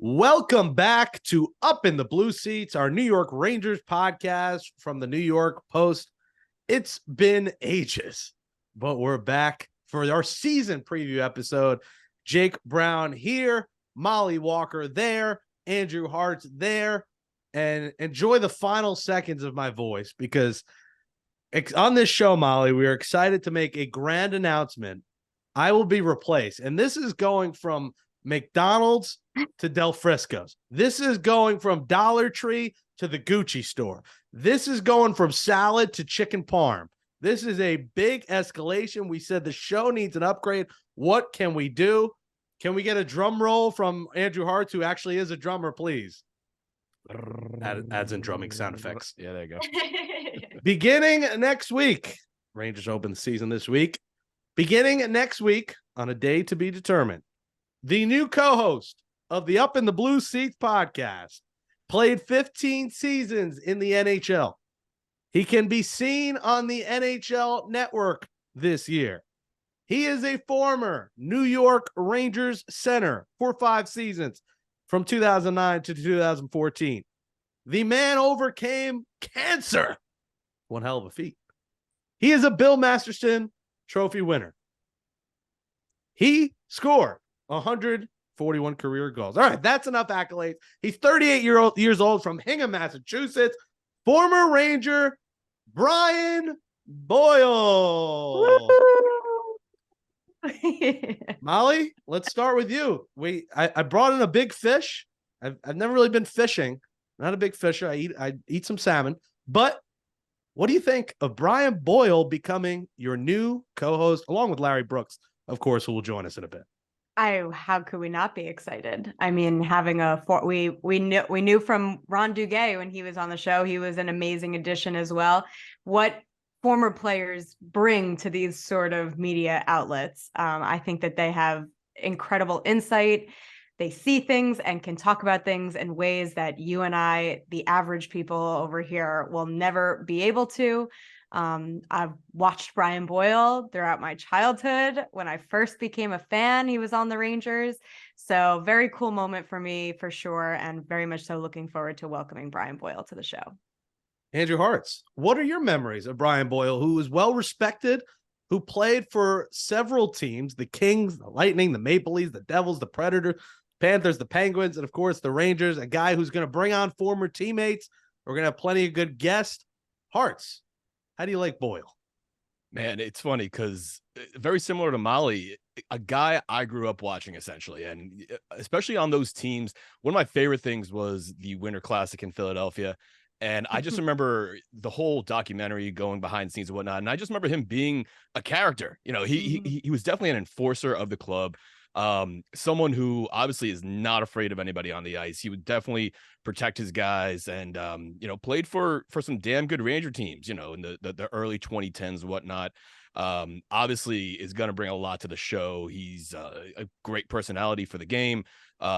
Welcome back to Up in the Blue Seats, our New York Rangers podcast from the New York Post. It's been ages, but we're back for our season preview episode. Jake Brown here, Molly Walker there, Andrew Harts there, and enjoy the final seconds of my voice because on this show, Molly, we are excited to make a grand announcement. I will be replaced, and this is going from McDonald's to Del Frisco's. This is going from Dollar Tree to the Gucci store. This is going from salad to chicken parm. This is a big escalation. We said the show needs an upgrade. What can we do? Can we get a drum roll from Andrew Harts, who actually is a drummer, please? Adds in drumming sound effects. Yeah, there you go. Beginning next week, Rangers open the season this week. Beginning next week, on a day to be determined, the new co-host of the Up in the Blue Seats podcast played 15 seasons in the NHL. He can be seen on the NHL Network this year. He is a former New York Rangers center for 5 seasons from 2009 to 2014. The man overcame cancer. One hell of a feat. He is a Bill Masterton Trophy winner. He scored 141 career goals. All right, that's enough accolades. He's 38 years old from Hingham, Massachusetts. Former Ranger Brian Boyle. Molly, let's start with you. I brought in a big fish. I've never really been fishing. I'm not a big fisher. I eat some salmon. But what do you think of Brian Boyle becoming your new co-host, along with Larry Brooks, of course, who will join us in a bit? How could we not be excited? I mean, having we knew from Ron Duguay when he was on the show, he was an amazing addition as well. What former players bring to these sort of media outlets, I think that they have incredible insight. They see things and can talk about things in ways that you and I, the average people over here, will never be able to. I've watched Brian Boyle throughout my childhood. When I first became a fan, he was on the Rangers. So very cool moment for me, for sure. And very much so looking forward to welcoming Brian Boyle to the show. Andrew Harts, what are your memories of Brian Boyle, who is well respected, who played for several teams, the Kings, the Lightning, the Maple Leafs, the Devils, the Predators, Panthers, the Penguins, and of course the Rangers, a guy who's going to bring on former teammates. We're going to have plenty of good guests. Harts, how do you like Boyle? Man, it's funny because very similar to Molly, a guy I grew up watching essentially, and especially on those teams. One of my favorite things was the Winter Classic in Philadelphia. And I just remember the whole documentary going behind the scenes and whatnot. And I just remember him being a character. You know, he was definitely an enforcer of the club. Someone who obviously is not afraid of anybody on the ice. He would definitely protect his guys and, played for some damn good Ranger teams, in the early 2010s and whatnot. Obviously is going to bring a lot to the show. He's a great personality for the game.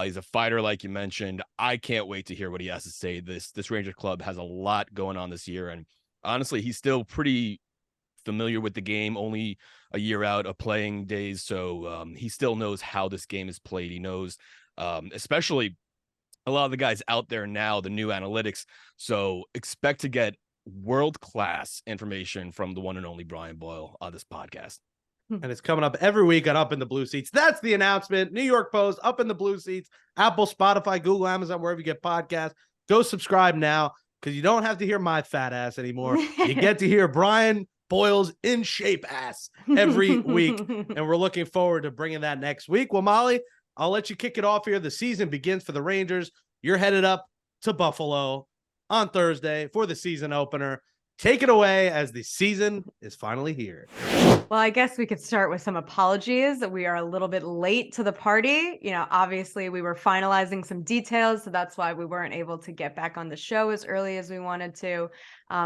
He's a fighter, like you mentioned. I can't wait to hear what he has to say. This Ranger club has a lot going on this year. And honestly, he's still pretty familiar with the game, only a year out of playing days. So he still knows how this game is played. He knows, especially a lot of the guys out there now, the new analytics. So expect to get world-class information from the one and only Brian Boyle on this podcast. And it's coming up every week on Up in the Blue Seats. That's the announcement. New York Post, Up in the Blue Seats, Apple, Spotify, Google, Amazon, wherever you get podcasts. Go subscribe now because you don't have to hear my fat ass anymore. You get to hear Brian Boyle's in shape ass every week. And we're looking forward to bringing that next week. Well, Molly, I'll let you kick it off here. The season begins for the Rangers. You're headed up to Buffalo on Thursday for the season opener. Take it away as the season is finally here. Well, I guess we could start with some apologies. We are a little bit late to the party. Obviously we were finalizing some details, so that's why we weren't able to get back on the show as early as we wanted to.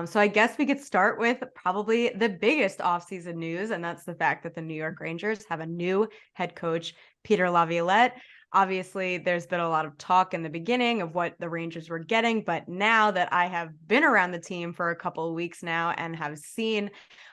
So I guess we could start with probably the biggest offseason news, and that's the fact that the New York Rangers have a new head coach, Peter Laviolette. Obviously, there's been a lot of talk in the beginning of what the Rangers were getting, but now that I have been around the team for a couple of weeks now and have seen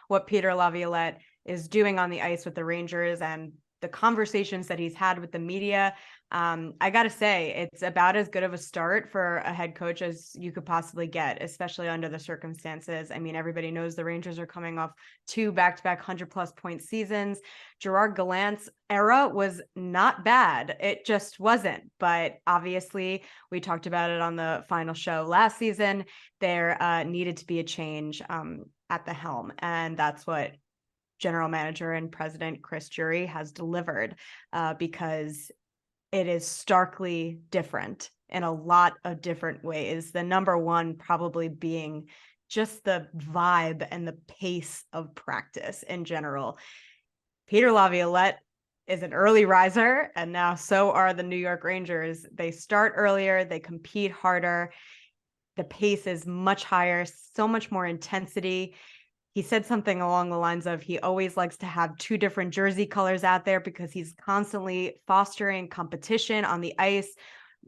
what Peter Laviolette is doing on the ice with the Rangers and the conversations that he's had with the media. I got to say, it's about as good of a start for a head coach as you could possibly get, especially under the circumstances. I mean, everybody knows the Rangers are coming off 2 back-to-back 100+ point seasons. Gerard Gallant's era was not bad. It just wasn't. But obviously, we talked about it on the final show last season. There needed to be a change at the helm. And that's what general manager and president Chris Drury has delivered, because it is starkly different in a lot of different ways. The number one probably being just the vibe and the pace of practice in general. Peter Laviolette is an early riser, and now so are the New York Rangers. They start earlier, they compete harder. The pace is much higher, so much more intensity. He said something along the lines of he always likes to have 2 different jersey colors out there because he's constantly fostering competition on the ice.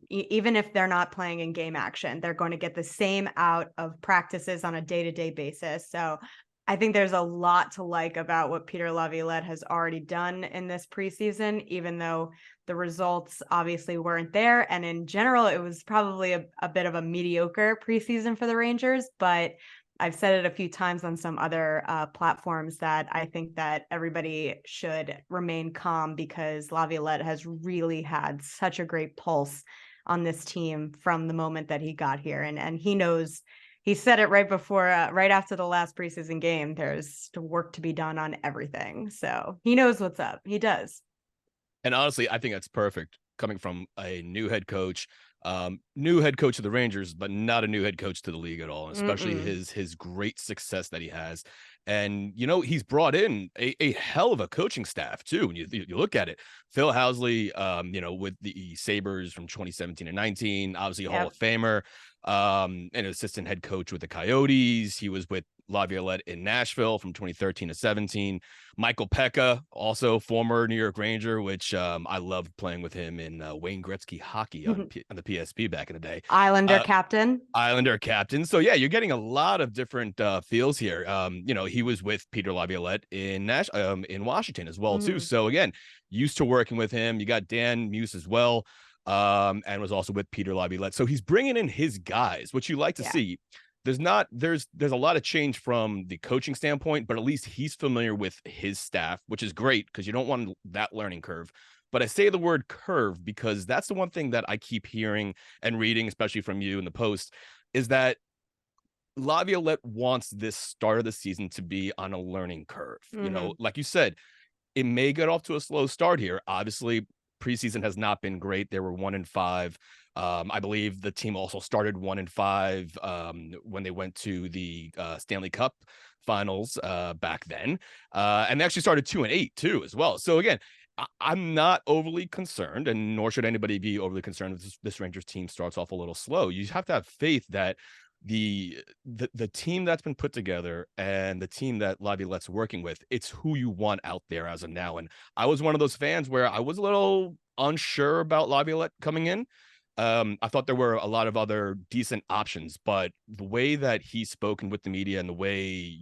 Even if they're not playing in game action, they're going to get the same out of practices on a day-to-day basis. So I think there's a lot to like about what Peter Laviolette has already done in this preseason, even though the results obviously weren't there. And in general, it was probably a bit of a mediocre preseason for the Rangers, but I've said it a few times on some other platforms that I think that everybody should remain calm because Laviolette has really had such a great pulse on this team from the moment that he got here. And he knows, he said it right before, right after the last preseason game, there's work to be done on everything. So he knows what's up. He does. And honestly, I think that's perfect coming from a new head coach of the Rangers, but not a new head coach to the league at all, especially his great success that he has. And, you know, he's brought in a hell of a coaching staff, too. When you look at it, Phil Housley, you know, with the Sabres from 2017 and 19, obviously a Hall of Famer, an assistant head coach with the Coyotes. He was with Laviolette in Nashville from 2013 to 17. Michael Pekka, also former New York Ranger, which I loved playing with him in Wayne Gretzky hockey on the PSP back in the day. Islander captain. So yeah, you're getting a lot of different feels here. You know, he was with Peter Laviolette in Washington as well too. So again, used to working with him. You got Dan Muse as well, and was also with Peter Laviolette. So he's bringing in his guys, which you like to see. There's a lot of change from the coaching standpoint, but at least he's familiar with his staff, which is great because you don't want that learning curve. But I say the word curve because that's the one thing that I keep hearing and reading, especially from you in the post, is that Laviolette wants this start of the season to be on a learning curve. You know, like you said, it may get off to a slow start here. Obviously, preseason has not been great. They were 1-5. I believe the team also started 1-5 when they went to the Stanley Cup finals back then. And they actually started 2-8 too as well. So again, I'm not overly concerned, and nor should anybody be overly concerned if this Rangers team starts off a little slow. You have to have faith that the team that's been put together and the team that Laviolette's working with, it's who you want out there as of now. And I was one of those fans where I was a little unsure about Laviolette coming in. I thought there were a lot of other decent options, but the way that he's spoken with the media and the way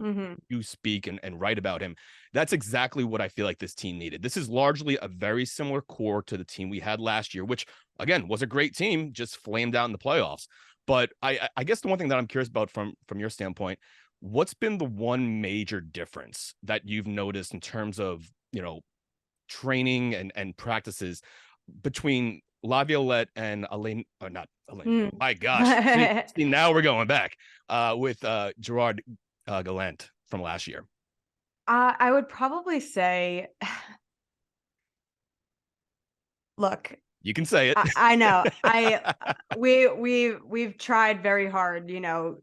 you speak and write about him, that's exactly what I feel like this team needed. This is largely a very similar core to the team we had last year, which again was a great team, just flamed out in the playoffs. But I guess the one thing that I'm curious about from your standpoint, what's been the one major difference that you've noticed in terms of, you know, training and practices between Laviolette and Elaine, or not Elaine. My gosh. See, now we're going back with Gerard Gallant from last year. I would probably say, look, you can say it. I know. We've tried very hard, you know,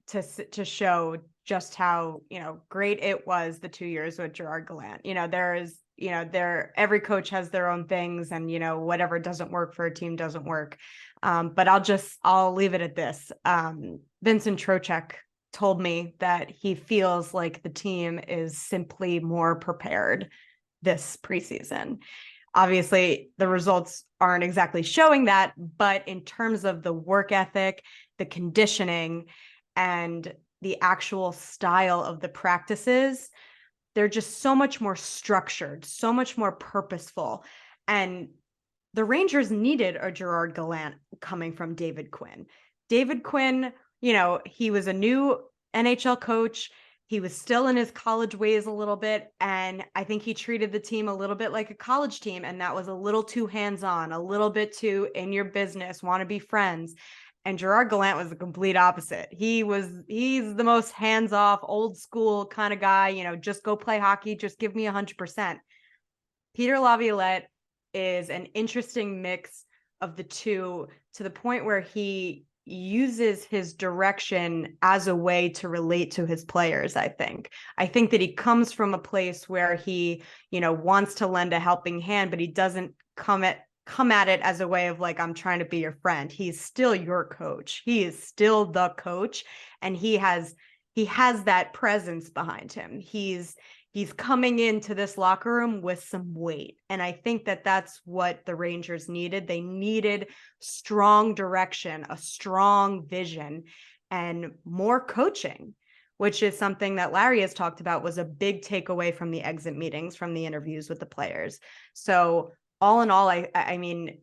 to show just how, you know, great it was the 2 years with Gerard Gallant. You know, every coach has their own things, and, you know, whatever doesn't work for a team doesn't work. But I'll leave it at this. Vincent Trocheck told me that he feels like the team is simply more prepared this preseason. Obviously, the results aren't exactly showing that, but in terms of the work ethic, the conditioning, and the actual style of the practices, they're just so much more structured, so much more purposeful. And the Rangers needed a Gerard Gallant coming from David Quinn. David Quinn, he was a new NHL coach. He was still in his college ways a little bit. And I think he treated the team a little bit like a college team. And that was a little too hands-on, a little bit too in your business, want to be friends. And Gerard Gallant was the complete opposite. He's the most hands-off, old school kind of guy, just go play hockey, just give me 100%. Peter Laviolette is an interesting mix of the two, to the point where he uses his direction as a way to relate to his players. I think that he comes from a place where he, wants to lend a helping hand, but he doesn't come at it as a way of like, I'm trying to be your friend. He's still your coach. He is still the coach. And he has that presence behind him. He's coming into this locker room with some weight. And I think that that's what the Rangers needed. They needed strong direction, a strong vision, and more coaching, which is something that Larry has talked about was a big takeaway from the exit meetings, from the interviews with the players. So all in all, I mean,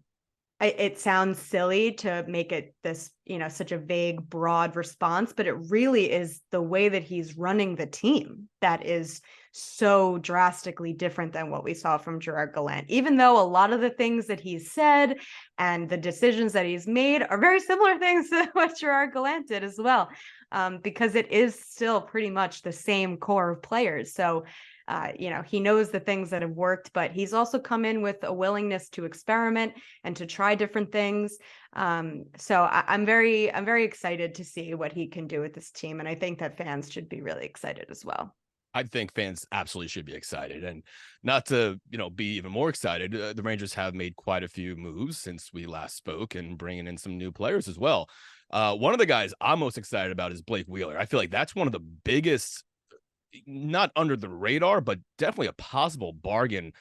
it sounds silly to make it this, such a vague, broad response, but it really is the way that he's running the team that is so drastically different than what we saw from Gerard Gallant, even though a lot of the things that he's said and the decisions that he's made are very similar things to what Gerard Gallant did as well, because it is still pretty much the same core of players. So he knows the things that have worked, but he's also come in with a willingness to experiment and to try different things. So I'm very excited to see what he can do with this team. And I think that fans should be really excited as well. I think fans absolutely should be excited, and not to, be even more excited. The Rangers have made quite a few moves since we last spoke, and bringing in some new players as well. One of the guys I'm most excited about is Blake Wheeler. I feel like that's one of the biggest, not under the radar, but definitely a possible bargain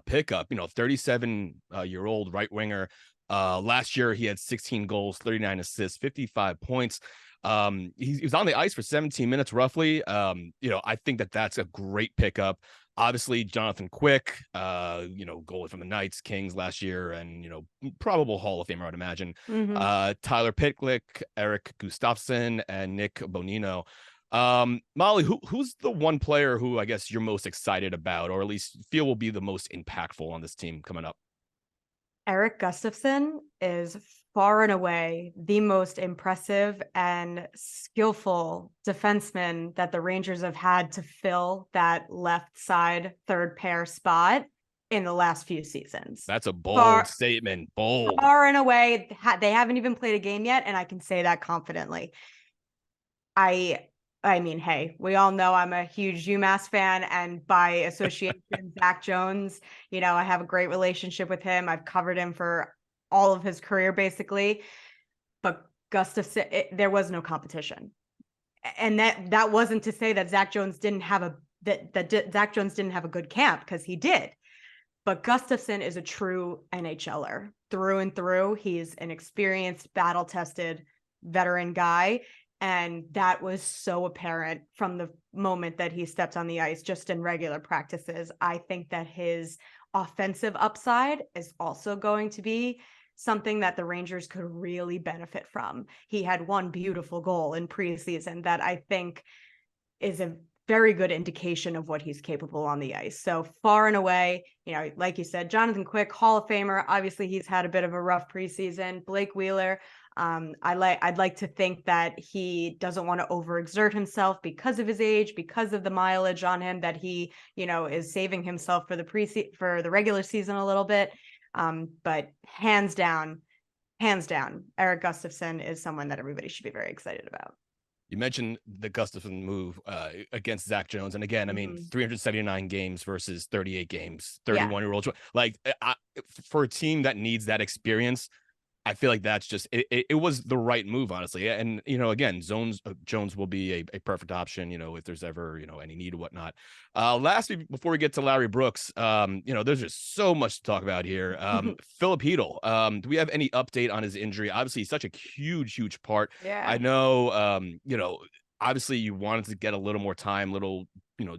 pickup. 37-year-old right winger. Last year he had 16 goals, 39 assists, 55 points. He was on the ice for 17 minutes roughly. I think that that's a great pickup. Obviously, Jonathan Quick, goalie from the Knights, Kings last year, and probable Hall of Famer, I'd imagine. Mm-hmm. Tyler Pitlick, Eric Gustafsson, and Nick Bonino. Molly, who's the one player who I guess you're most excited about, or at least feel will be the most impactful on this team coming up? Eric Gustafsson is far and away the most impressive and skillful defenseman that the Rangers have had to fill that left side third pair spot in the last few seasons. That's a bold statement. Bold. Far and away. They haven't even played a game yet, and I can say that confidently. I mean, hey, we all know I'm a huge UMass fan, and by association, Zach Jones, I have a great relationship with him. I've covered him for all of his career, basically. But Gustafsson, there was no competition. And that wasn't to say that Zach Jones didn't have a good camp, because he did. But Gustafsson is a true NHLer through and through. He's an experienced, battle-tested veteran guy. And that was so apparent from the moment that he stepped on the ice, just in regular practices. I think that his offensive upside is also going to be something that the Rangers could really benefit from. He had one beautiful goal in preseason that I think is a very good indication of what he's capable on the ice. So far and away, like you said, Jonathan Quick, Hall of Famer. Obviously, he's had a bit of a rough preseason. Blake Wheeler, I'd like to think that he doesn't want to overexert himself because of his age, because of the mileage on him, that he, is saving himself for the regular season a little bit. But hands down, Eric Gustafsson is someone that everybody should be very excited about. You mentioned the Gustafsson move against Zach Jones. And again, I mean, 379 games versus 38 games, 31-year-old. Like, for a team that needs that experience, I feel like that's just it was the right move, honestly. And again, Jones will be a perfect option, if there's ever any need or whatnot. Lastly, before we get to Larry Brooks, there's just so much to talk about here. Philip Hedl, do we have any update on his injury? Obviously, he's such a huge part. Yeah, I know, obviously you wanted to get a little more time, little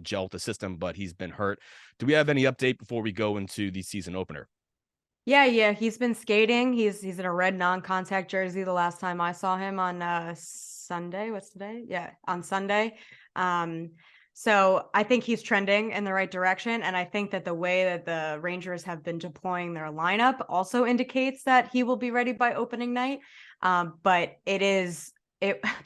gel with the system, but he's been hurt. Do we have any update before we go into the season opener? Yeah, he's been skating. He's in a red non-contact jersey the last time I saw him on Sunday. What's today? Yeah, on Sunday. So I think he's trending in the right direction. And I think that the way that the Rangers have been deploying their lineup also indicates that he will be ready by opening night. But the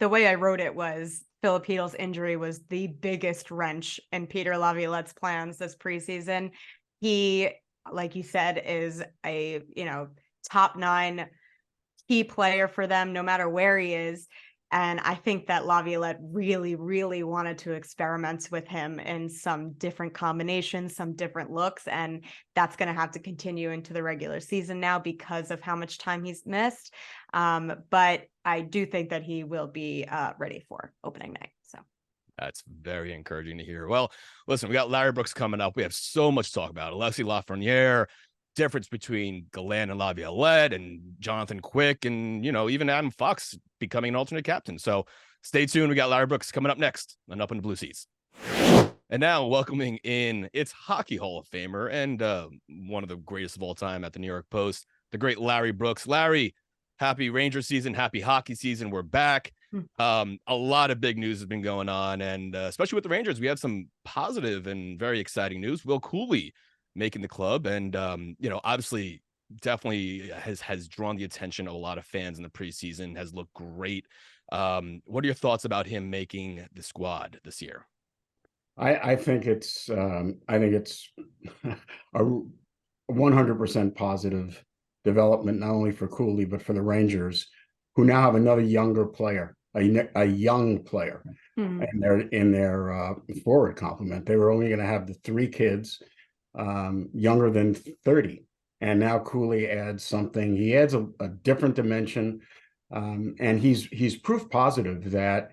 way I wrote it was Filipinos' injury was the biggest wrench in Peter Laviolette's plans this preseason. He, like you said, is a top 9 key player for them, no matter where he is. And I think that Laviolette really, really wanted to experiment with him in some different combinations, some different looks. And that's going to have to continue into the regular season now because of how much time he's missed. But I do think that he will be ready for opening night. So that's very encouraging to hear. Well, listen, we got Larry Brooks coming up. We have so much to talk about. Alexis Lafreniere, difference between Gallant and Laviolette, and Jonathan Quick, and even Adam Fox becoming an alternate captain. So stay tuned. We got Larry Brooks coming up next on Up in the Blue Seats. And now welcoming in its Hockey Hall of Famer and one of the greatest of all time at the New York Post, the great Larry Brooks. Larry, happy Ranger season, happy hockey season. We're back. A lot of big news has been going on, and especially with the Rangers, we have some positive and very exciting news. Will Cuylle making the club, and obviously definitely has drawn the attention of a lot of fans in the preseason, has looked great. What are your thoughts about him making the squad this year? I think it's a 100% positive development, not only for Cuylle but for the Rangers, who now have another younger player, a young player, in their forward complement. They were only going to have the 3 kids younger than 30, and now Cuylle adds something. He adds a different dimension, and he's proof positive that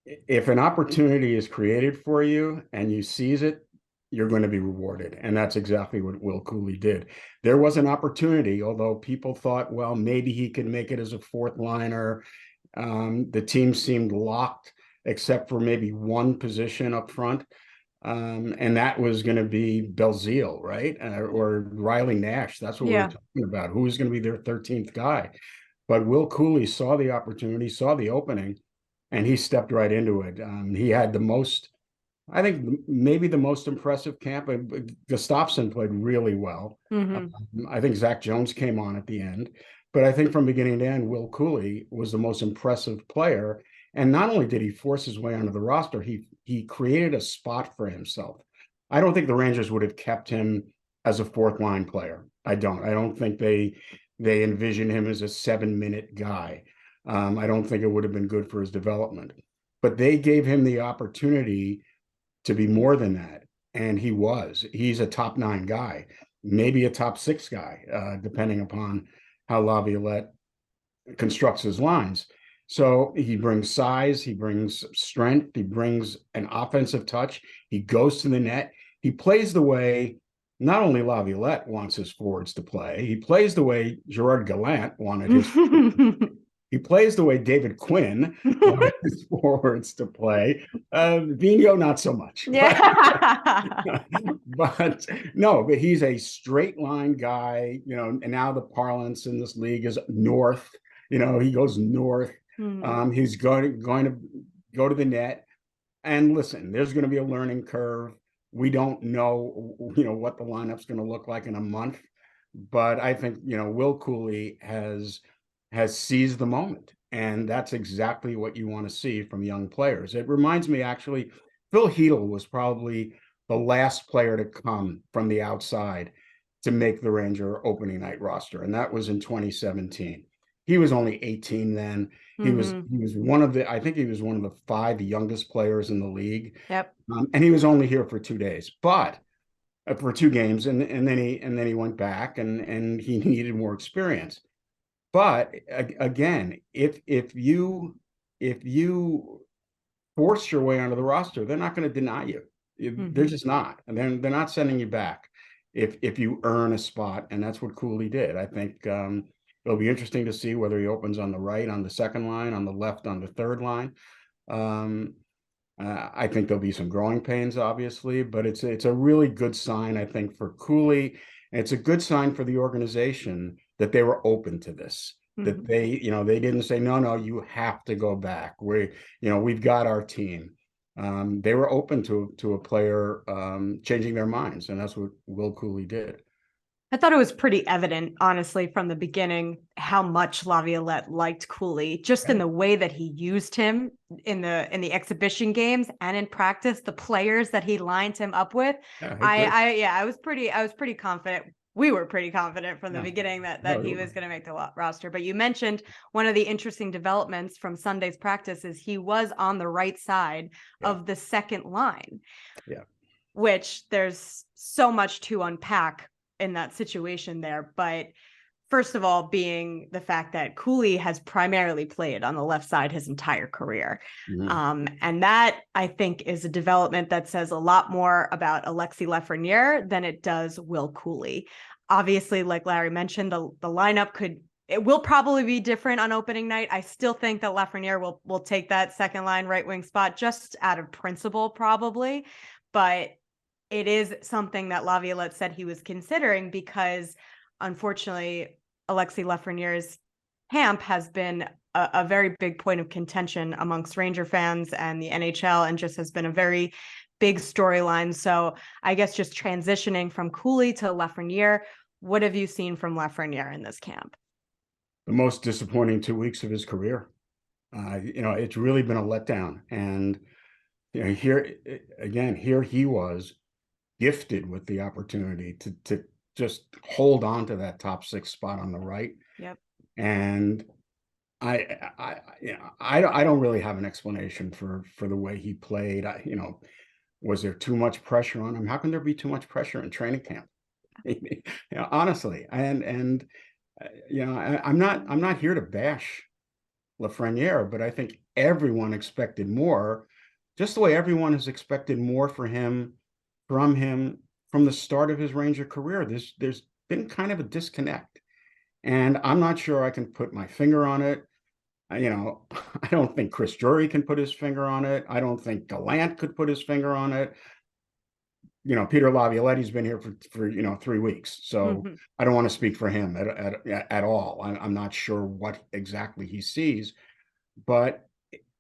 if an opportunity is created for you and you seize it, you're going to be rewarded. And that's exactly what Will Cuylle did. There was an opportunity, although people thought, well, maybe he could make it as a 4th liner. The team seemed locked except for maybe one position up front. And that was going to be Belzile, right? Or Riley Nash. That's what we were talking about. Who was going to be their 13th guy? But Will Cuylle saw the opportunity, saw the opening, and he stepped right into it. He had the most, I think, maybe the most impressive camp. Gustafsson played really well. I think Zach Jones came on at the end. But I think from beginning to end, Will Cuylle was the most impressive player. And not only did he force his way onto the roster, he created a spot for himself. I don't think the Rangers would have kept him as a 4th line player. I don't think they envision him as a 7-minute guy. I don't think it would have been good for his development. But they gave him the opportunity to be more than that. And he's a top 9 guy, maybe a top 6 guy, depending upon how Laviolette constructs his lines. So he brings size, he brings strength, he brings an offensive touch. He goes to the net. He plays the way not only Laviolette wants his forwards to play, he plays the way Gerard Gallant wanted his He plays the way David Quinn wanted his forwards to play. Vigneault, not so much. Yeah. But he's a straight line guy, and now the parlance in this league is north. He goes north. He's going to go to the net. And listen, there's going to be a learning curve. We don't know, what the lineup's going to look like in a month. But I think, Will Cuylle has seized the moment. And that's exactly what you want to see from young players. It reminds me, actually, Phil Hedl was probably the last player to come from the outside to make the Ranger opening night roster. And that was in 2017. He was only 18 then. He was one of the 5 youngest players in the league. Yep. And he was only here for 2 days, but for 2 games, and then he went back, and he needed more experience. But again, if you force your way onto the roster, they're not going to deny you. They're just not, and they're not sending you back if you earn a spot, and that's what Cuylle did. I think it'll be interesting to see whether he opens on the right, on the second line, on the left, on the third line. I think there'll be some growing pains, obviously, but it's a really good sign, I think, for Cuylle. And it's a good sign for the organization that they were open to this, that they didn't say, no, you have to go back. We've got our team. They were open to a player changing their minds, and that's what Will Cuylle did. I thought it was pretty evident, honestly, from the beginning, how much Laviolette liked Cuylle, just in the way that he used him in the exhibition games and in practice, the players that he lined him up with. I was pretty confident. We were pretty confident from the beginning that he was going to make the roster. But you mentioned one of the interesting developments from Sunday's practice is he was on the right side of the second line. Yeah. Which there's so much to unpack in that situation there. But first of all, being the fact that Cuylle has primarily played on the left side his entire career. And that, I think, is a development that says a lot more about Alexis Lafreniere than it does Will Cuylle. Obviously, like Larry mentioned, the lineup will probably be different on opening night. I still think that Lafreniere will take that second line right wing spot just out of principle, probably. But it is something that Laviolette said he was considering because, unfortunately, Alexis Lafreniere's camp has been a very big point of contention amongst Ranger fans and the NHL, and just has been a very big storyline. So I guess just transitioning from Cuylle to Lafreniere, what have you seen from Lafreniere in this camp? The most disappointing 2 weeks of his career. It's really been a letdown. And here he was gifted with the opportunity to just hold on to that top 6 spot on the right. Yep. And I don't really have an explanation for the way he played. Was there too much pressure on him? How can there be too much pressure in training camp? Honestly, and I'm not here to bash Lafreniere, but I think everyone expected more, just the way everyone has expected more from him from the start of his Ranger career. There's been kind of a disconnect, and I'm not sure I can put my finger on it. I don't think Chris Drury can put his finger on it. I don't think Gallant could put his finger on it. Peter Laviolette, he's been here for 3 weeks, so I don't want to speak for him at all. I'm not sure what exactly he sees, but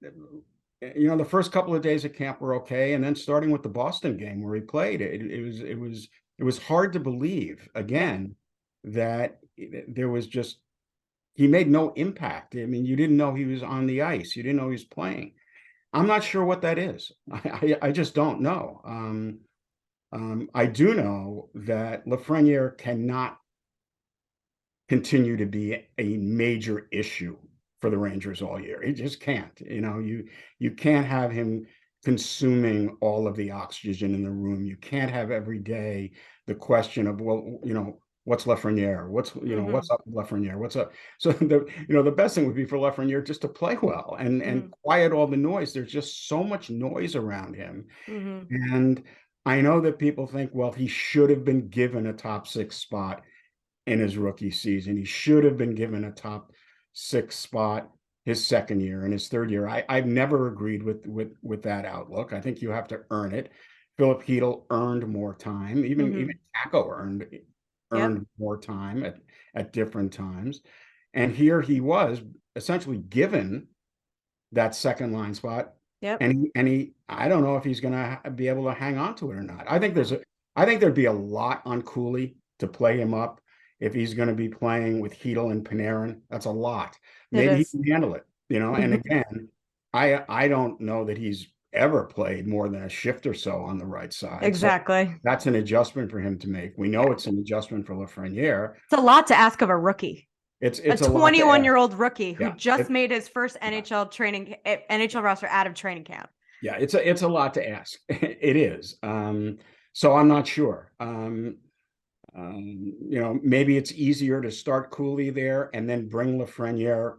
the first couple of days of camp were okay, and then starting with the Boston game where he played, it was hard to believe again that there was just, he made no impact. I mean, you didn't know he was on the ice. You didn't know he was playing. I'm not sure what that is. I just don't know. I do know that Lafreniere cannot continue to be a major issue for the Rangers all year. He just can't. You can't have him consuming all of the oxygen in the room. You can't have every day the question of, what's Lafreniere? What's up with Lafreniere? What's up? So the best thing would be for Lafreniere just to play well and quiet all the noise. There's just so much noise around him. And I know that people think, well, he should have been given a top 6 spot in his rookie season. He should have been given a top 6 spot his second year and his third year. I've never agreed with that outlook. I think you have to earn it. Philip Hedl earned more time. Even Kako earned more time at different times. And here he was essentially given that second line spot. Yep. And he I don't know if he's going to be able to hang on to it or not. I think there'd be a lot on Cuylle to play him up if he's going to be playing with Hedl and Panarin. That's a lot. Maybe he can handle it, And again, I don't know that he's ever played more than a shift or so on the right side. Exactly. So that's an adjustment for him to make. We know it's an adjustment for Lafreniere. It's a lot to ask of a rookie. It's a 21-year-old rookie who just made his first NHL roster out of training camp. Yeah, it's a lot to ask. It is. So I'm not sure. Maybe it's easier to start Cuylle there and then bring Lafreniere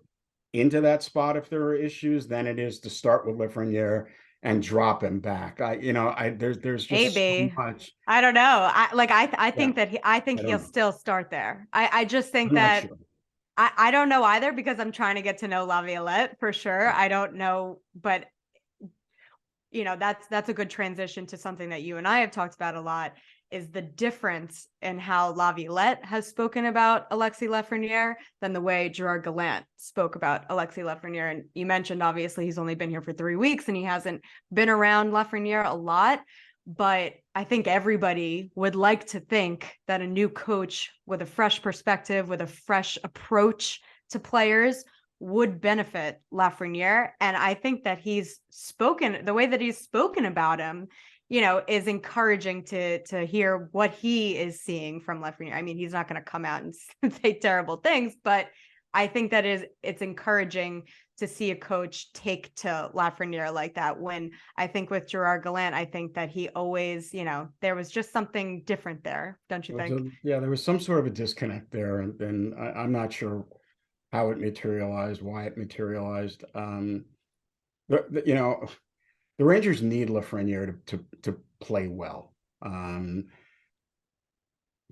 into that spot if there are issues than it is to start with Lafreniere and drop him back. There's just so much. I don't know. I think he'll still start there. I just think that. Sure. I don't know either, because I'm trying to get to know Laviolette for sure. I don't know, but that's a good transition to something that you and I have talked about a lot, is the difference in how Laviolette has spoken about Alexis Lafreniere than the way Gerard Gallant spoke about Alexis Lafreniere. And you mentioned, obviously, he's only been here for 3 weeks and he hasn't been around Lafreniere a lot. But I think everybody would like to think that a new coach with a fresh perspective, with a fresh approach to players, would benefit Lafreniere. And I think that the way that he's spoken about him, is encouraging to hear what he is seeing from Lafreniere. I mean, he's not going to come out and say terrible things, but I think that it's encouraging to see a coach take to Lafreniere like that. When I think with Gerard Gallant, I think that he always, there was just something different there, don't you think? Yeah, there was some sort of a disconnect there, and I'm not sure how it materialized, why it materialized. The Rangers need Lafreniere to play well.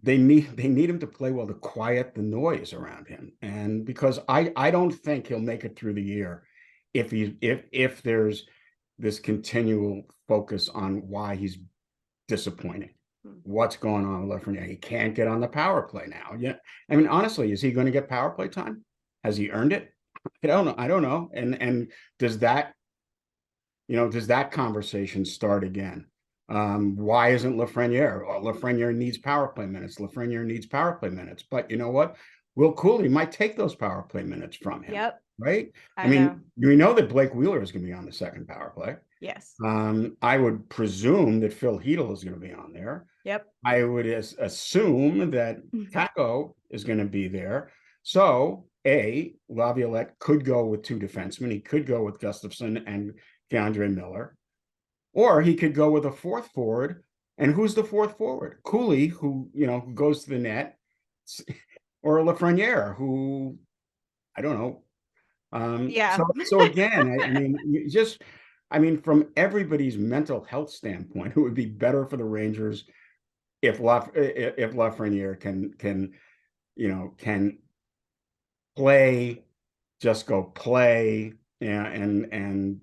They need him to play well to quiet the noise around him, and because I don't think he'll make it through the year if there's this continual focus on why he's disappointing. What's going on with Lafreniere? He can't get on the power play now. Yeah, I mean, honestly, is he going to get power play time? Has he earned it? I don't know. And does that conversation start again? Why isn't Lafreniere? Well, Lafreniere needs power play minutes. Lafreniere needs power play minutes. But you know what? Will Cuylle might take those power play minutes from him. Yep. Right? I mean, we know that Blake Wheeler is going to be on the second power play. Yes. I would presume that Phil Hedl is going to be on there. Yep. I would assume that Kako is going to be there. So, Laviolette could go with 2 defensemen. He could go with Gustafsson and DeAndre Miller. Or he could go with a 4th forward. And who's the 4th forward? Cuylle, who goes to the net, or Lafreniere, who I don't know. Yeah. So again, I mean, from everybody's mental health standpoint, it would be better for the Rangers if Lafreniere can play, just go play, and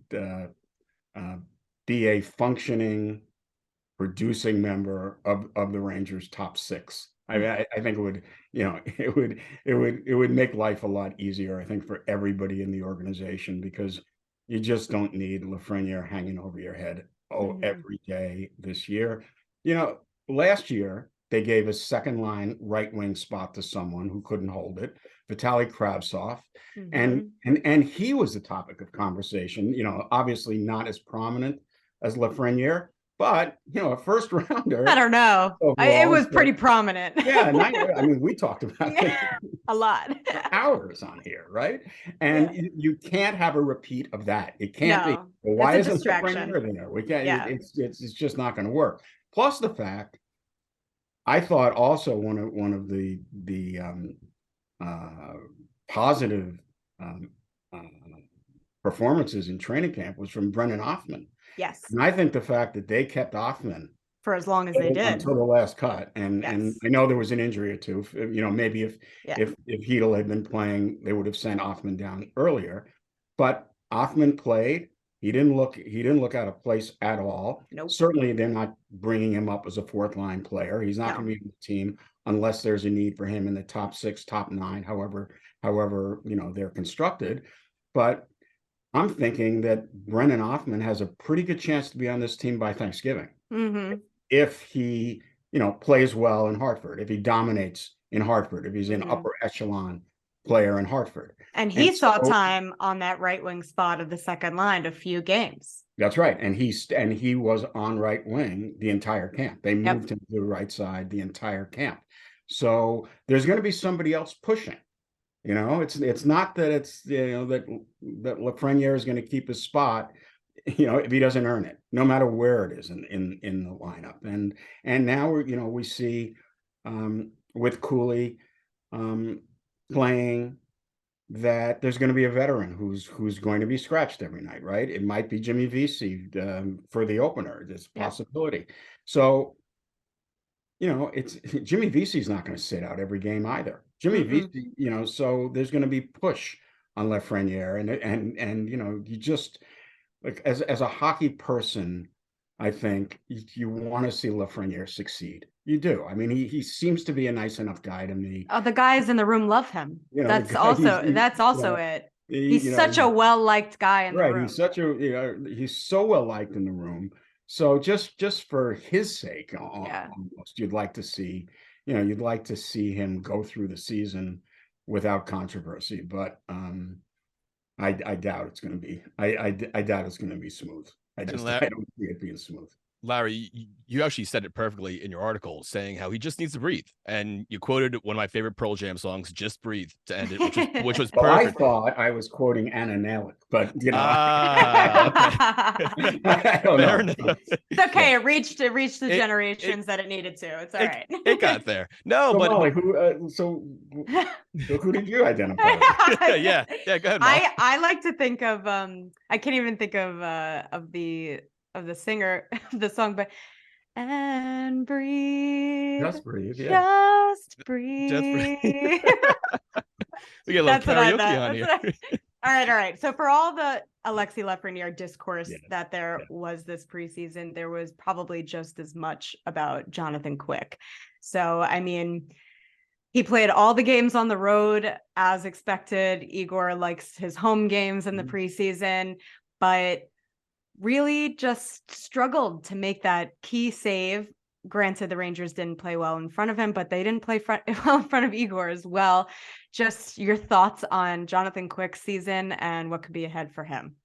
be a functioning, producing member of the Rangers' top 6. I think it would make life a lot easier, I think, for everybody in the organization, because you just don't need Lafreniere hanging over your head every day this year. Last year they gave a second line right wing spot to someone who couldn't hold it, Vitaly Kravtsov, and he was the topic of conversation. Obviously not as prominent as Lafreniere, but a first rounder. I don't know. It was pretty prominent. Yeah, I mean, we talked about it a lot, hours on here, right? And you can't have a repeat of that. It can't be. Well, why isn't Lafreniere there? We can't. Yeah. It's just not going to work. Plus the fact, I thought also one of the positive performances in training camp was from Brennan Othmann. Yes. And I think the fact that they kept Othmann for as long as they did until the last cut, and I know there was an injury or two. Maybe if Hedl had been playing, they would have sent Othmann down earlier. But Othmann played. He didn't look out of place at all. Nope. Certainly, they're not bringing him up as a 4th line player. He's not going to be in the team unless there's a need for him in the top 6, top 9, however they're constructed. But I'm thinking that Brennan Othmann has a pretty good chance to be on this team by Thanksgiving. If he, plays well in Hartford, if he dominates in Hartford, if he's an upper echelon player in Hartford. And he saw time on that right wing spot of the second line a few games. That's right. And he was on right wing the entire camp. They moved him to the right side the entire camp. So there's going to be somebody else pushing. It's not that it's that Lafreniere is going to keep his spot, if he doesn't earn it, no matter where it is in the lineup. And now we see with Cuylle playing, that there's going to be a veteran who's going to be scratched every night, right? It might be Jimmy Vesey for the opener. There's a possibility. So it's Jimmy Vesey's not going to sit out every game either. Jimmy Vesey, so there's going to be push on Lafreniere, and you just like as a hockey person, I think you want to see Lafreniere succeed. You do. I mean, he seems to be a nice enough guy to me. Oh, the guys in the room love him. You know, That's the guy, also it. He's you know, such a well-liked guy in the right. room. He's such a, he's so well liked in the room. So just for his sake, almost, you'd like to see, you'd like to see him go through the season without controversy. But I doubt it's going to be. I doubt it's going to be smooth. I don't see it being smooth. Larry, you actually said it perfectly in your article, saying how he just needs to breathe, and you quoted one of my favorite Pearl Jam songs, "Just Breathe," to end it, which was perfect. Well, I thought I was quoting Anna Nellick, but okay. I don't know. It's okay. It reached the generations that it needed to. It's all right. It got there. No, so but Molly, who did you identify? yeah. Go ahead, Molly. I like to think of I can't even think of the singer of the song, but and breathe. Just breathe. Yeah. Just breathe. We get a little karaoke on here. All right. So for all the Alexis Lafreniere discourse that there was this preseason, there was probably just as much about Jonathan Quick. So, I mean, he played all the games on the road as expected. Igor likes his home games in the preseason, but really just struggled to make that key save. Granted, the Rangers didn't play well in front of him, but they didn't play well in front of Igor as well. Just your thoughts on Jonathan Quick's season and what could be ahead for him.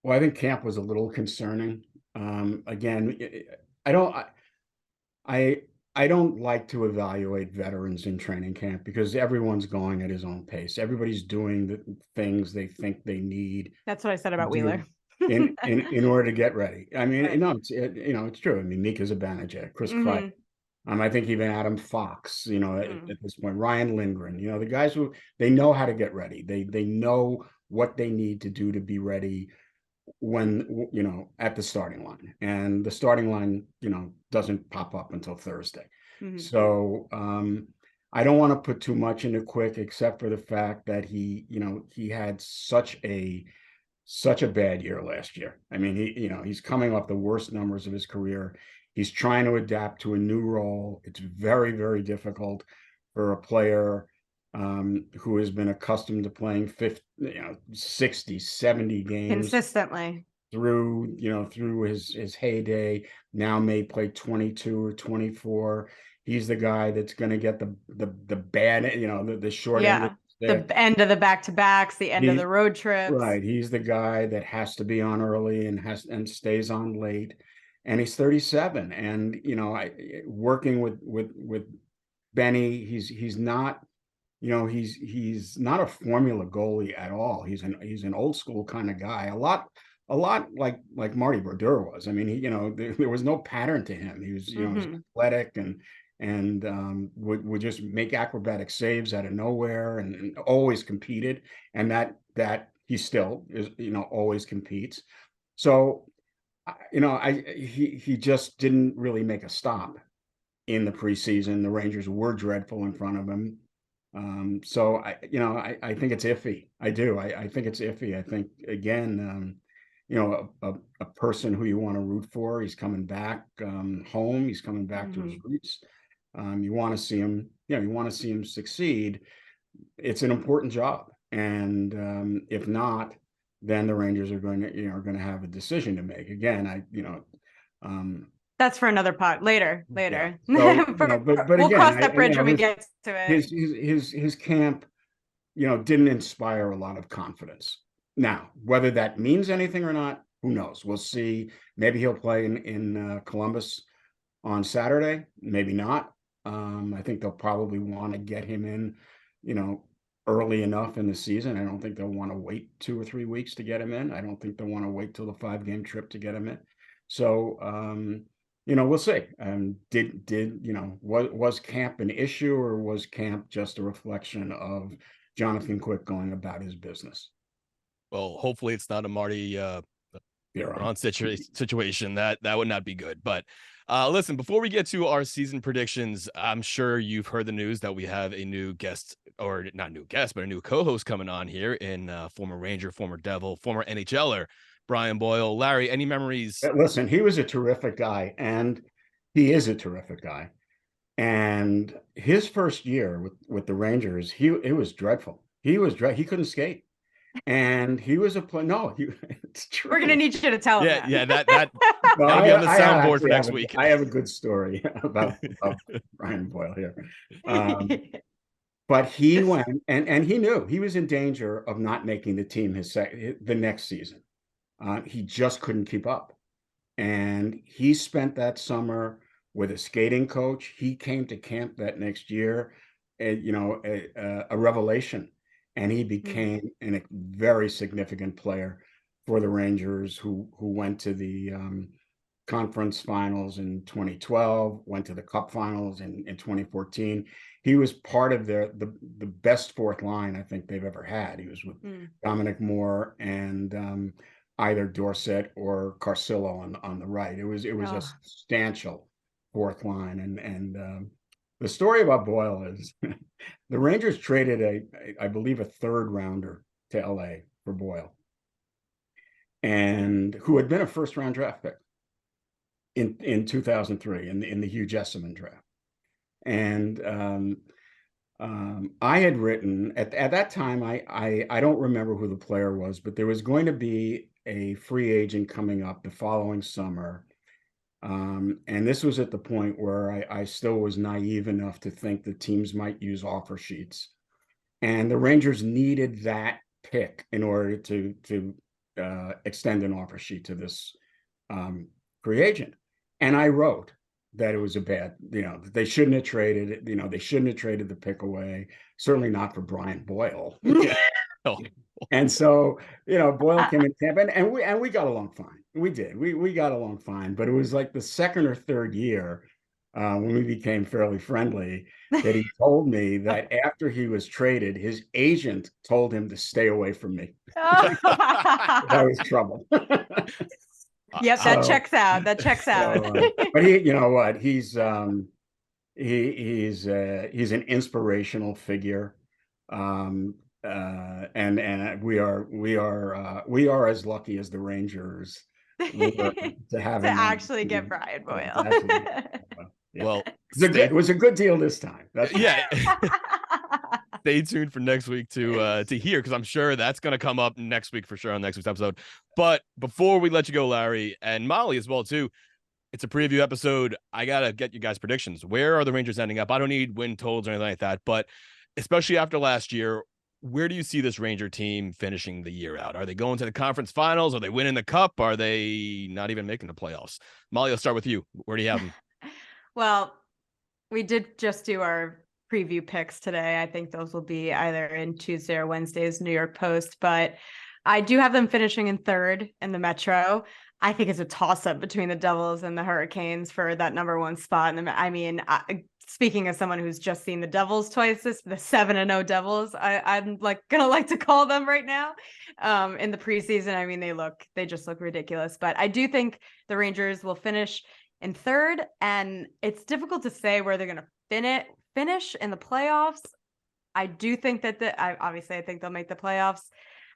Well, I think camp was a little concerning. Again, I don't like to evaluate veterans in training camp because everyone's going at his own pace. Everybody's doing the things they think they need. That's what I said about Wheeler. in order to get ready. I mean, it's true. I mean, Mika Zibanejad, Chris Kreider. I think even Adam Fox, at this point, Ryan Lindgren, the guys who they know how to get ready. They know what they need to do to be ready when, at the starting line. And the starting line, doesn't pop up until Thursday. So I don't want to put too much into Quick, except for the fact that he had such a bad year last year. I mean, he's coming off the worst numbers of his career. He's trying to adapt to a new role. It's very, very difficult for a player who has been accustomed to playing 50, 60, 70 games consistently through his heyday. Now may play 22 or 24. He's the guy that's going to get the bad, the short end. The end of the back-to-backs, the end of the road trips. Right. He's the guy that has to be on early and stays on late. And he's 37. And, working with Benny, he's not, he's not a formula goalie at all. He's an old school kind of guy. A lot like Marty Brodeur was. I mean, there was no pattern to him. He was, he was athletic and would just make acrobatic saves out of nowhere and always competed. And that he still is, always competes. So, he just didn't really make a stop in the preseason. The Rangers were dreadful in front of him. So I think it's iffy. I do. I think it's iffy. I think, again, a person who you want to root for, he's coming back home. He's coming back to his roots. You want to see him, you want to see him succeed. It's an important job. And if not, then the Rangers are going to have a decision to make. Again, that's for another pod later. Yeah. So, but we'll again, cross that bridge when we get to it. His camp, didn't inspire a lot of confidence. Now, whether that means anything or not, who knows? We'll see. Maybe he'll play in Columbus on Saturday. Maybe not. I think they'll probably want to get him in, early enough in the season. I don't think they'll want to wait 2 or 3 weeks to get him in. I don't think they'll want to wait till the 5-game trip to get him in. So, we'll see. Was camp an issue, or was camp just a reflection of Jonathan Quick going about his business? Well, hopefully it's not a Marty on situation. That would not be good. But listen, before we get to our season predictions, I'm sure you've heard the news that we have a new guest, or not new guest, but a new co-host coming on here in former Ranger, former Devil, former NHLer, Brian Boyle. Larry, any memories? Listen, he was a terrific guy, and he is a terrific guy. And his first year with the Rangers, it was dreadful. He couldn't skate. And he was it's true. We're gonna need you to tell him that. Yeah, that'll be on the soundboard for next week. I have a good story about Brian Boyle here. But he went and he knew he was in danger of not making the team the next season. He just couldn't keep up. And he spent that summer with a skating coach. He came to camp that next year, a revelation. And he became a very significant player for the Rangers, who went to the conference finals in 2012, went to the Cup finals in 2014. He was part of the best fourth line I think they've ever had. He was with Dominic Moore and either Dorsett or Carcillo on the right. It was a substantial fourth line, and the story about Boyle is the Rangers traded I believe a third rounder to LA for Boyle, and who had been a first round draft pick in 2003 in the Hugh Jessamine draft. And I had written at that time, I don't remember who the player was, but there was going to be a free agent coming up the following summer. And this was at the point where I still was naive enough to think that teams might use offer sheets, and the Rangers needed that pick in order to extend an offer sheet to this free agent. And I wrote that it was a bad, they shouldn't have traded it. They shouldn't have traded the pick away. Certainly not for Brian Boyle. And so, Boyle came in camp, and we got along fine. We did. We got along fine. But it was like the second or third year when we became fairly friendly that he told me that after he was traded, his agent told him to stay away from me. That was trouble. Yep, that checks out. That checks out. But you know what? He's an inspirational figure. And we are as lucky as the Rangers to have to him actually get Brian Boyle. Yeah. Well, it was a good deal this time. Stay tuned for next week to hear, because I'm sure that's going to come up next week for sure on next week's episode. But before we let you go, Larry, and Molly as well too, it's a preview episode. I gotta get you guys predictions. Where are the Rangers ending up? I don't need win totals or anything like that, but especially after last year, where do you see this Ranger team finishing the year out? Are they going to the conference finals? Are they winning the cup? Are they not even making the playoffs? Molly, I'll start with you. Where do you have them? Well, we did just do our preview picks today. I think those will be either in Tuesday or Wednesday's New York Post, but I do have them finishing in third in the Metro. I think it's a toss-up between the Devils and the Hurricanes for that number one spot. Speaking as someone who's just seen the Devils twice, the 7-0 Devils, I'm gonna to call them right now. In the preseason, they just look ridiculous. But I do think the Rangers will finish in third, and it's difficult to say where they're gonna finish in the playoffs. I do think that I think they'll make the playoffs.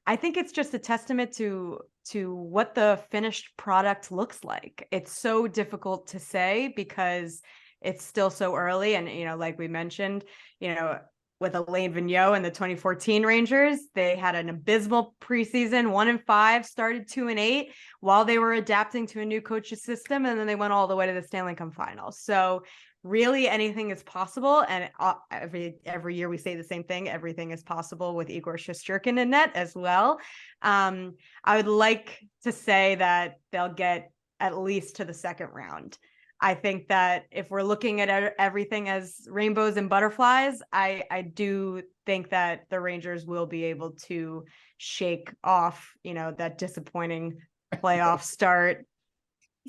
I think it's just a testament to what the finished product looks like. It's so difficult to say because it's still so early. And, like we mentioned, with Alain Vigneault and the 2014 Rangers, they had an abysmal preseason, 1-5, started 2-8 while they were adapting to a new coach's system. And then they went all the way to the Stanley Cup Finals. So really anything is possible. And every year we say the same thing. Everything is possible with Igor Shesterkin in net as well. I would like to say that they'll get at least to the second round. I think that if we're looking at everything as rainbows and butterflies, I do think that the Rangers will be able to shake off, that disappointing playoff start.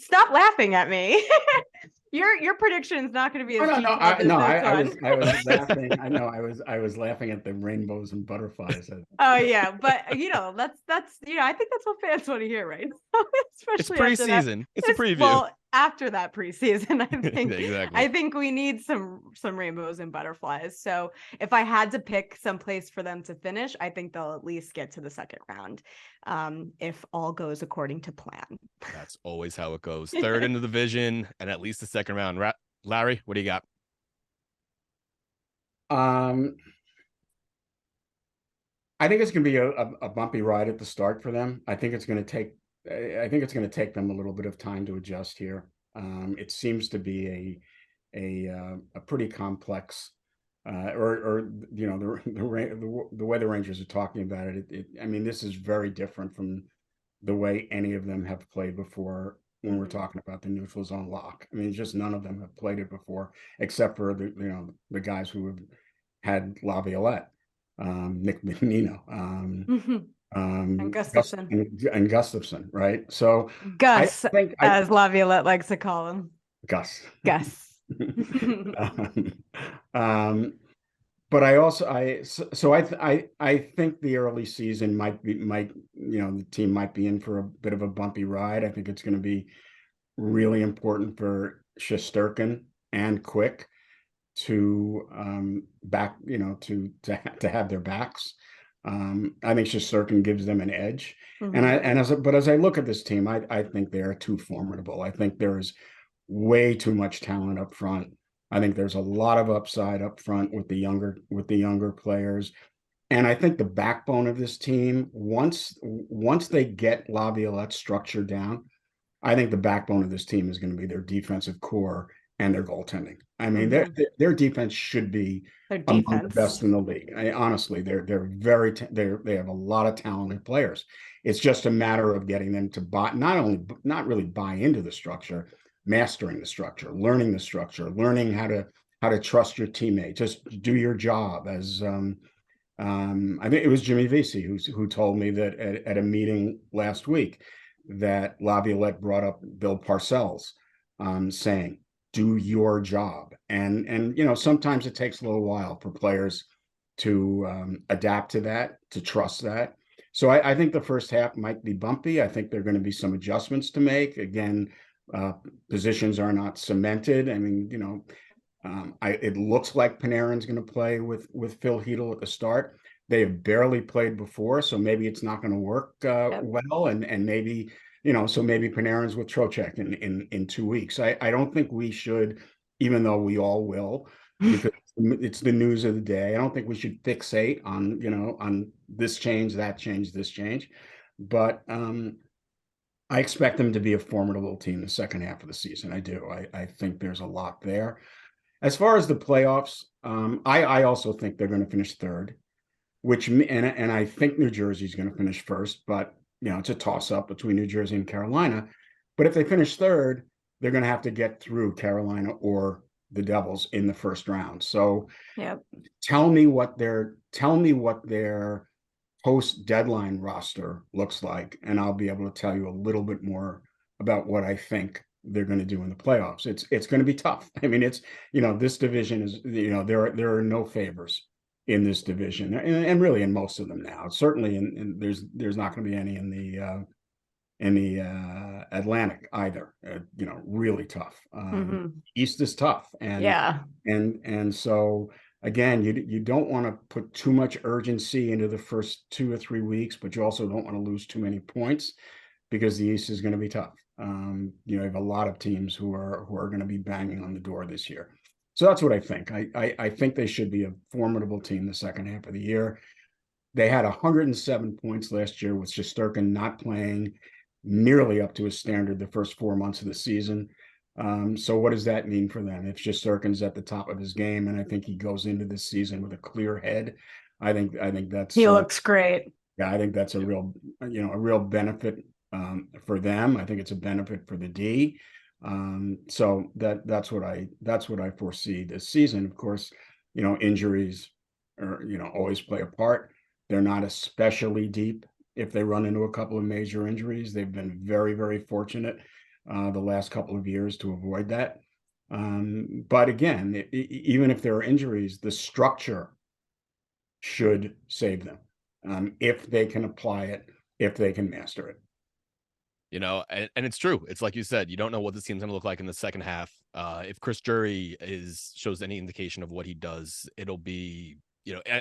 Stop laughing at me. Your prediction is not going to be as deep as I was laughing. I was laughing at the rainbows and butterflies. Oh yeah, but that's I think that's what fans want to hear, right? Especially it's preseason. It's a preview. Well, after that preseason. Exactly. I think we need some rainbows and butterflies. So if I had to pick some place for them to finish, I think they'll at least get to the second round, if all goes according to plan. That's always how it goes. Third in the division and at least the second round. Larry, what do you got? I think it's going to be a bumpy ride at the start for them. I think it's going to take them a little bit of time to adjust here. It seems to be a pretty complex, or you know, the way the Rangers are talking about it. I mean, this is very different from the way any of them have played before. When we're talking about the neutral zone lock, I mean, just none of them have played it before, except for the guys who have had Laviolette, Nick Menino, And Gustafson. and Gustafson, right? So Gus, as Laviolette likes to call him. Gus. But I think the early season the team might be in for a bit of a bumpy ride. I think it's going to be really important for Shesterkin and Quick to to have their backs. I think Shesterkin gives them an edge. But as I look at this team, I think they are too formidable. I think there is way too much talent up front. I think there's a lot of upside up front with the younger players. And I think the backbone of this team, once they get Laviolette's structure down, I think the backbone of this team is going to be their defensive core and their goaltending. I mean, their defense should be among the best in the league. Honestly, they have a lot of talented players. It's just a matter of getting them to not really buy into the structure, mastering the structure, learning the structure, learning how to trust your teammate, just do your job. As I think it was Jimmy Vesey who told me that at a meeting last week that Laviolette brought up Bill Parcells, saying, do your job. And sometimes it takes a little while for players to adapt to that, to trust that. So I think the first half might be bumpy. I think there are going to be some adjustments to make. Again, positions are not cemented. I mean, it looks like Panarin's going to play with Phil Hedl at the start. They have barely played before, so maybe it's not going to work well. And maybe, so maybe Panarin's with Trocheck in 2 weeks. I don't think we should, even though we all will, because it's the news of the day. I don't think we should fixate on, on this change, that change, this change. But I expect them to be a formidable team the second half of the season. I do. I think there's a lot there. As far as the playoffs, I also think they're going to finish third, and I think New Jersey's going to finish first, but it's a toss-up between New Jersey and Carolina. But if they finish third, they're going to have to get through Carolina or the Devils in the first round. So tell me what their post-deadline roster looks like, and I'll be able to tell you a little bit more about what I think they're going to do in the playoffs. It's going to be tough. I mean, it's this division is there are no favors in this division, and really in most of them now. Certainly, and there's not going to be any in the Atlantic either. Really tough. East is tough, and so again, you don't want to put too much urgency into the first 2 or 3 weeks, but you also don't want to lose too many points because the East is going to be tough. You have a lot of teams who are going to be banging on the door this year. So that's what I think. I think they should be a formidable team the second half of the year. They had 107 points last year with Shesterkin not playing nearly up to his standard the first 4 months of the season. So what does that mean for them? If Shesterkin's at the top of his game, and I think he goes into this season with a clear head, I think that's he looks great. Yeah, I think that's a real benefit for them. I think it's a benefit for the D. So that's what I foresee this season. Of course, injuries always play a part. They're not especially deep if they run into a couple of major injuries. They've been very, very fortunate the last couple of years to avoid that. But again, even if there are injuries, the structure should save them if they can apply it, if they can master it. And it's true. It's like you said, you don't know what this team's going to look like in the second half. If Chris Drury shows any indication of what he does, it'll be,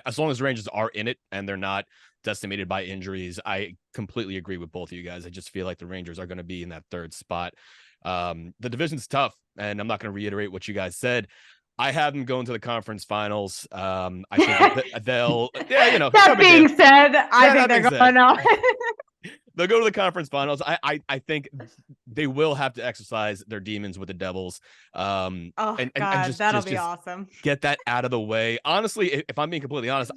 as long as the Rangers are in it and they're not decimated by injuries. I completely agree with both of you guys. I just feel like the Rangers are going to be in that third spot. The division's tough, and I'm not going to reiterate what you guys said. I have them going to the conference finals. I think they'll, That being said, I think they're going on. They'll go to the conference finals. I think they will have to exercise their demons with the Devils. And that'll be awesome. Get that out of the way. Honestly, if I'm being completely honest,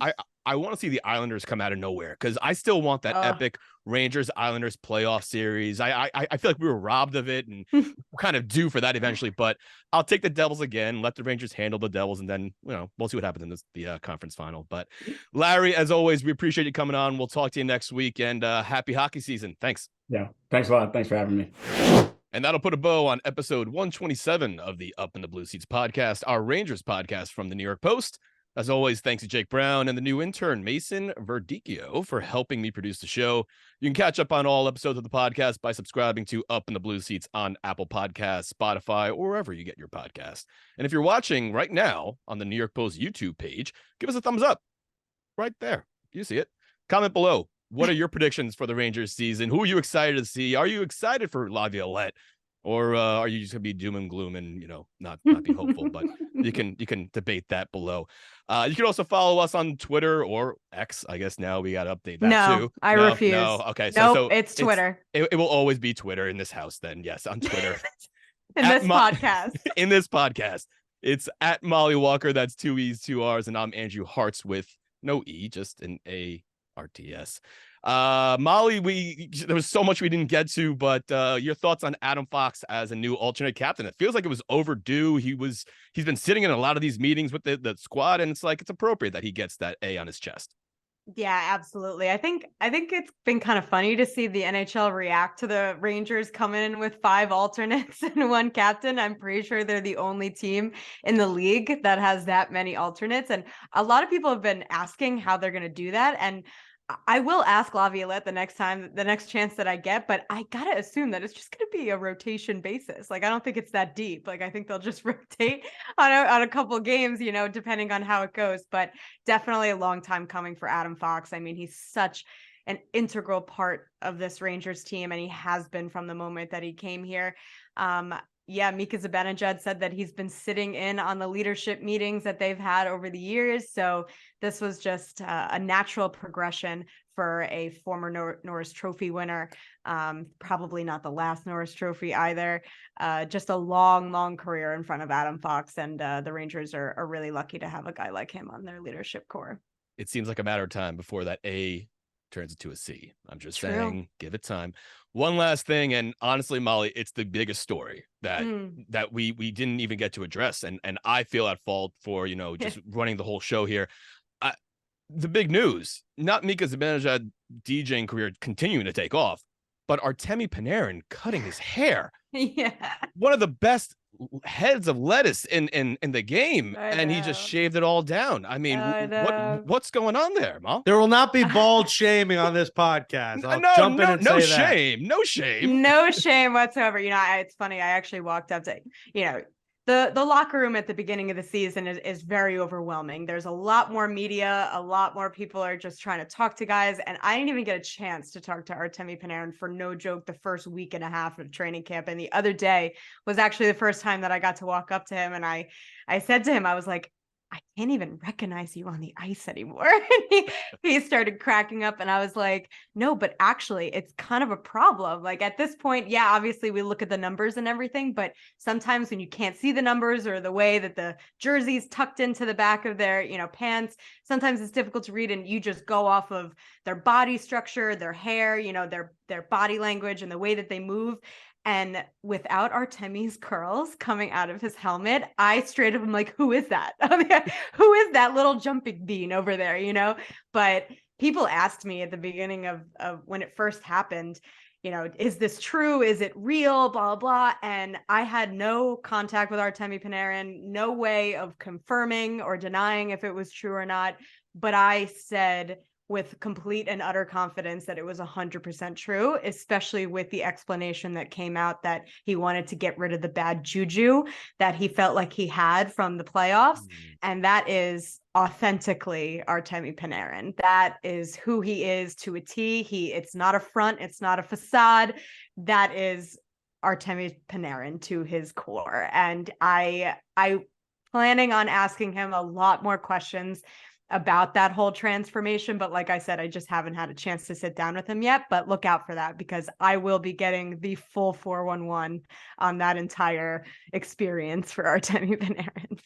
I want to see the Islanders come out of nowhere because I still want that epic Rangers Islanders playoff series. I feel like we were robbed of it and we're kind of due for that eventually. But I'll take the Devils again. Let the Rangers handle the Devils, and then we'll see what happens in the conference final. But Larry, as always, we appreciate you coming on. We'll talk to you next week, and happy hockey season. Thanks. Yeah, thanks a lot. Thanks for having me. And that'll put a bow on episode 127 of the Up in the Blue Seats podcast, our Rangers podcast from the New York Post. As always, thanks to Jake Brown and the new intern, Mason Verdicchio, for helping me produce the show. You can catch up on all episodes of the podcast by subscribing to Up in the Blue Seats on Apple Podcasts, Spotify, or wherever you get your podcast. And if you're watching right now on the New York Post YouTube page, give us a thumbs up right there. You see it. Comment below. What are your predictions for the Rangers season? Who are you excited to see? Are you excited for Laviolette? Or are you just gonna be doom and gloom and not be hopeful? But you can debate that below. You can also follow us on Twitter or X. I guess now we got to update that too. I refuse. No, okay. So it's Twitter. It will always be Twitter in this house. Then yes, on Twitter. podcast. In this podcast, it's at Molly Walker. That's 2 E's, 2 R's, and I'm Andrew Harts with no E, just an ARTS. Molly, there was so much we didn't get to, but your thoughts on Adam Fox as a new alternate captain? It feels like it was overdue. He's been sitting in a lot of these meetings with the squad, and it's appropriate that he gets that A on his chest. Yeah, absolutely. I think it's been kind of funny to see the NHL react to the Rangers coming in with 5 alternates and 1 captain. I'm pretty sure they're the only team in the league that has that many alternates, and a lot of people have been asking how they're going to do that. And I will ask Laviolette the next chance that I get, but I gotta assume that it's just gonna be a rotation basis. I don't think it's that deep. I think they'll just rotate on a couple games, depending on how it goes. But definitely a long time coming for Adam Fox. I mean, he's such an integral part of this Rangers team, and he has been from the moment that he came here. Mika Zibanejad said that he's been sitting in on the leadership meetings that they've had over the years. So this was just a natural progression for a former Norris Trophy winner. Probably not the last Norris Trophy either. Just a long, long career in front of Adam Fox. And the Rangers are really lucky to have a guy like him on their leadership core. It seems like a matter of time before that A turns into a C. I'm just saying, give it time. One last thing, and honestly, Molly, it's the biggest story that we didn't even get to address, and I feel at fault for just running the whole show here. The big news, not Mika Zibanejad DJing career continuing to take off, but Artemi Panarin cutting his hair. Yeah, one of the best heads of lettuce in the game, and he just shaved it all down. I mean, what's going on there, Mo? There will not be bald shaming on this podcast. No shame whatsoever. It's funny. I actually walked up to the locker room at the beginning of the season is very overwhelming. There's a lot more media, a lot more people are just trying to talk to guys. And I didn't even get a chance to talk to Artemi Panarin, for no joke, the first week and a half of training camp. And the other day was actually the first time that I got to walk up to him. And I said to him, I was like, I can't even recognize you on the ice anymore. And he started cracking up, and I was like, no, but actually it's kind of a problem. At this point, yeah, obviously we look at the numbers and everything, but sometimes when you can't see the numbers or the way that the jersey's tucked into the back of their, pants, sometimes it's difficult to read, and you just go off of their body structure, their hair, their body language and the way that they move. And without Artemi's curls coming out of his helmet, I straight up am like, who is that? Who is that little jumping bean over there, But people asked me at the beginning of when it first happened, is this true? Is it real? Blah, blah. And I had no contact with Artemi Panarin, no way of confirming or denying if it was true or not. But I said, with complete and utter confidence that it was 100% true, especially with the explanation that came out that he wanted to get rid of the bad juju that he felt like he had from the playoffs. And that is authentically Artemi Panarin. That is who he is to a T. It's not a front. It's not a facade. That is Artemi Panarin to his core. And I planning on asking him a lot more questions about that whole transformation. But like I said, I just haven't had a chance to sit down with him yet, but look out for that because I will be getting the full 411 on that entire experience for Artemi Panarin.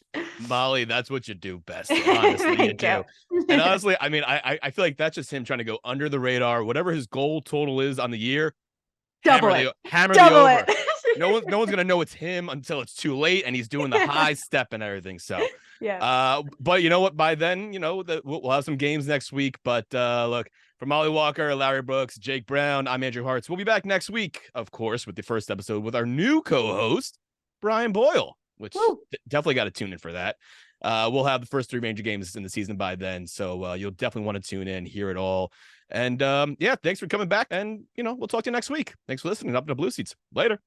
Molly, that's what you do best. Honestly, you do. And honestly, I mean, I feel like that's just him trying to go under the radar, whatever his goal total is on the year. Hammer the over. No one's gonna know it's him until it's too late, and he's doing the high step and everything. So, yeah. But you know what? By then, we'll have some games next week. But look, for Molly Walker, Larry Brooks, Jake Brown, I'm Andrew Harts. We'll be back next week, of course, with the first episode with our new co-host Brian Boyle, which definitely got to tune in for that. We'll have the first 3 Ranger games in the season by then, so you'll definitely want to tune in, hear it all. And thanks for coming back, and we'll talk to you next week. Thanks for listening. Up in the Blue Seats. Later.